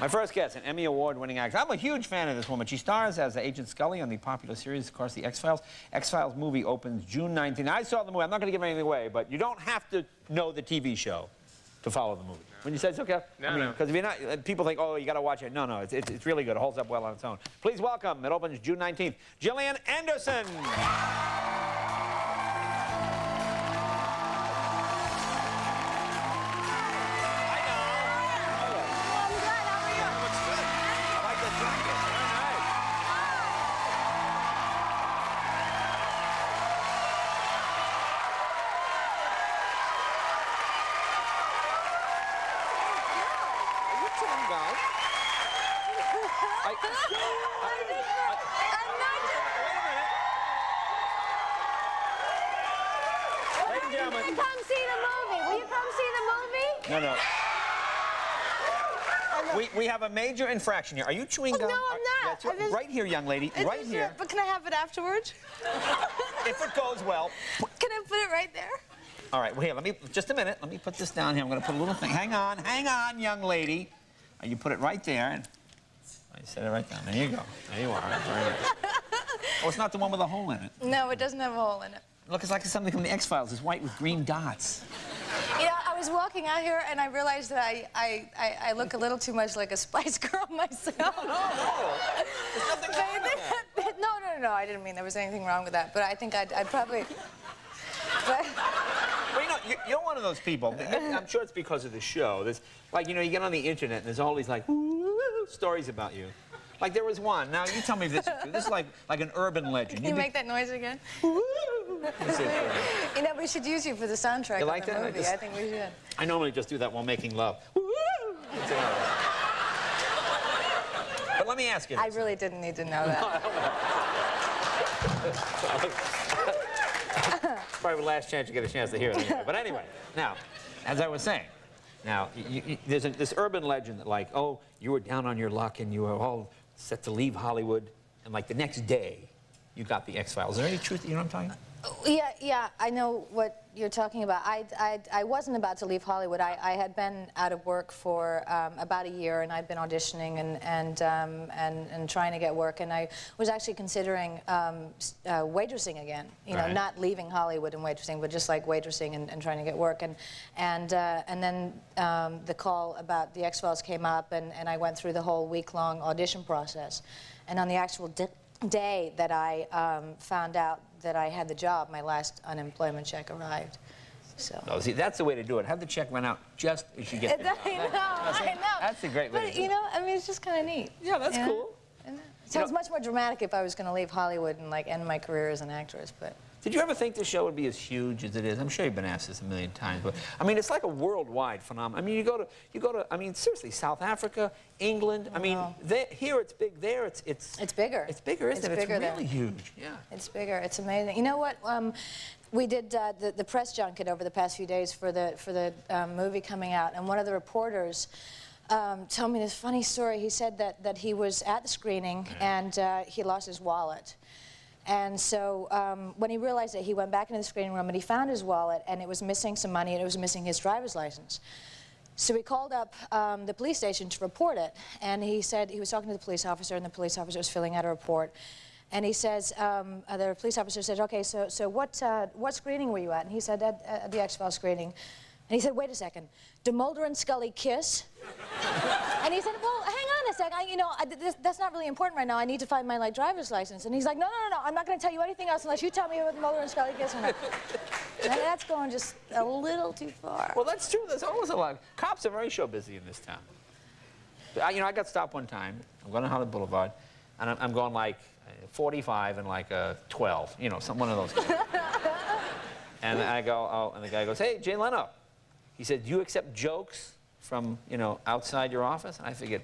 My first guest, an Emmy Award-winning actress. I'm a huge fan of this woman. She stars as Agent Scully on the popular series, of course, The X-Files. X-Files movie opens June 19th. I saw the movie. I'm not going to give anything away, but you don't have to know the TV show to follow the movie. When you say it's okay? No. Because if you're not, people think, oh, you got to watch it. No, it's really good. It holds up well on its own. Please welcome, it opens June 19th, Gillian Anderson. Come see the movie. Will you come see the movie? No. We have a major infraction here. Are you chewing gum? No, I'm not. That's right here, young lady. Right here. But can I have it afterwards? If it goes well. Can I put it right there? All right, well, here, just a minute. Let me put this down here. I'm going to put a little thing. Hang on, young lady. You put it right there. And you set it right down. There you go. There you are. Very nice. Oh, it's not the one with a hole in it. No, it doesn't have a hole in it. Look, it's like something from the X-Files. It's white with green dots. You know, I was walking out here and I realized that I look a little too much like a Spice Girl myself. No. There's nothing wrong with that. No. I didn't mean there was anything wrong with that. But I think I'd probably... But... Well, you know, you're one of those people. I'm sure it's because of the show. There's, like, you know, you get on the internet and there's all these, like, stories about you. Like, there was one. Now, you tell me if this is true. This is like an urban legend. Can you make that noise again? You know, we should use you for the soundtrack you like of the that? movie. I think we should. I normally just do that while making love. But let me ask you this. I really didn't need to know that. Probably the last chance you get a chance to hear it anyway. But anyway, now, as I was saying, now, there's this urban legend that, like, oh, you were down on your luck and you were all set to leave Hollywood, and, like, the next day, you got the X-Files. Is there any truth? You know what I'm talking about? Yeah, I know what you're talking about. I wasn't about to leave Hollywood. I had been out of work for about a year, and I'd been auditioning and trying to get work, and I was actually considering waitressing again. You know, not leaving Hollywood and waitressing, but just like waitressing and trying to get work. And then the call about the X-Files came up, and I went through the whole week-long audition process. And on the actual day that I found out that I had the job, my last unemployment check arrived. So. Oh, see, that's the way to do it. Have the check run out just as you get the job. I know. That's a great way to do it. But, you know, I mean, it's just kind of neat. Yeah, that's cool. It sounds much more dramatic if I was going to leave Hollywood and, like, end my career as an actress, but... Did you ever think the show would be as huge as it is? I'm sure you've been asked this a million times, but I mean, it's like a worldwide phenomenon. I mean, you go to, I mean, seriously, South Africa, England. I mean, here it's big. There it's bigger. It's bigger, isn't it? It's really huge. Yeah. It's bigger. It's amazing. You know what? We did the press junket over the past few days for the movie coming out, and one of the reporters told me this funny story. He said that he was at the screening and he lost his wallet. And so when he realized that, he went back into the screening room and he found his wallet, and it was missing some money, and it was missing his driver's license. So he called up the police station to report it, and he said he was talking to the police officer, and the police officer was filling out a report. And he says, the police officer said, okay, so what screening were you at? And he said, at the X-Files screening. And he said, wait a second, do Mulder and Scully kiss? And he said, well, hang on a second, you know, that's not really important right now. I need to find my, like, driver's license. And he's like, no, I'm not going to tell you anything else unless you tell me whether Mulder and Scully kiss or not. And that's going just a little too far. Well, that's true. There's always a lot. Cops are very show busy in this town. You know, I got stopped one time. I'm going to Hollywood Boulevard, and I'm going, like, 45 and, like, 12. You know, one of those guys. And I go, oh, and the guy goes, hey, Jay Leno. He said, do you accept jokes from, you know, outside your office? And I figured,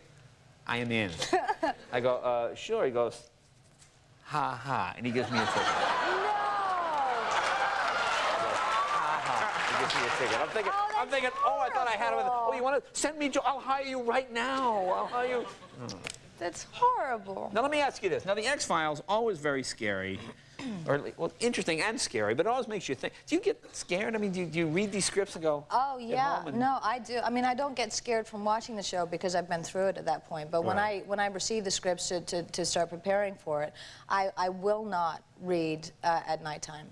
I am in. I go, sure. He goes, ha ha, and he gives me a ticket. No! Ha ha, he gives me a ticket. I'm thinking, oh, I thought I had him. Oh, you want to send me? I'll hire you right now. I'll hire you. That's horrible. Now, let me ask you this. Now, the X-Files, always very scary. Or, well, interesting and scary, but it always makes you think. Do you get scared? I mean, do you read these scripts and go, oh, yeah. No, I do. I mean, I don't get scared from watching the show because I've been through it at that point. But Right. when I receive the scripts to start preparing for it, I will not read at nighttime.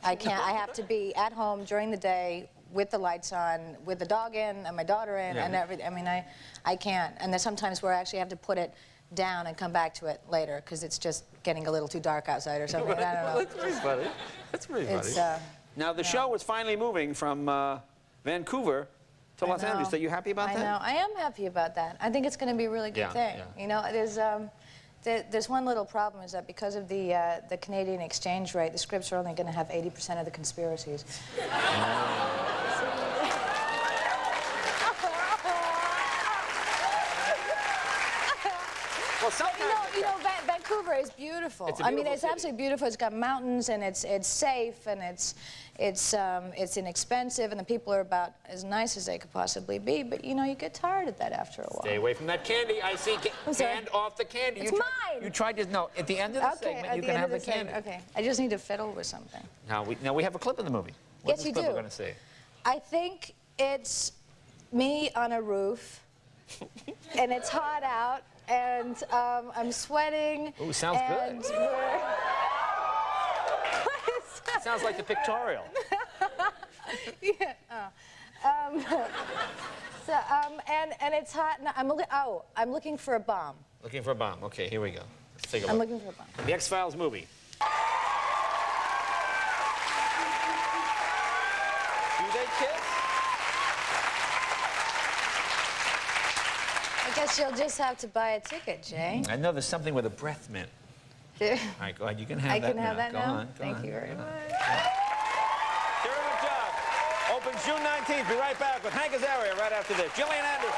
I can't. I have to be at home during the day with the lights on, with the dog in and my daughter in, and everything. I mean, I can't. And there's sometimes where I actually have to put it down and come back to it later because it's just getting a little too dark outside or something. I don't know. That's pretty funny. That's pretty funny. Now, the show was finally moving from Vancouver to Los Angeles. Are you happy about that? I know. I am happy about that. I think it's going to be a really good thing. Yeah. You know, there's one little problem is that because of the Canadian exchange rate, the scripts are only going to have 80% of the conspiracies. Well, sometimes Vancouver is beautiful. It's a I mean, beautiful it's city. absolutely beautiful. It's got mountains, and it's safe, and it's inexpensive, and the people are about as nice as they could possibly be. But you know, you get tired of that after a while. Stay away from that candy. I see. Hand off the candy. It's mine. You tried to. No, at the end of the segment, you can have the candy. Okay. I just need to fiddle with something. Now we have a clip of the movie. What's Yes, you this clip do. we're going to see? I think it's me on a roof, and it's hot out, and I'm sweating. Ooh, sounds and good. What is that? Sounds like the pictorial. Yeah. And it's hot. And I'm looking for a bomb. Looking for a bomb. Okay, here we go. Let's take a look. I'm looking for a bomb. The X-Files movie. Do they kiss? I guess you'll just have to buy a ticket, Jay. I know there's something with a breath mint. All right, go ahead. You can have I that can have that Go now? on, go Thank on. you very much. Terrific job. Opens June 19th. Be right back with Hank Azaria right after this. Gillian Anderson.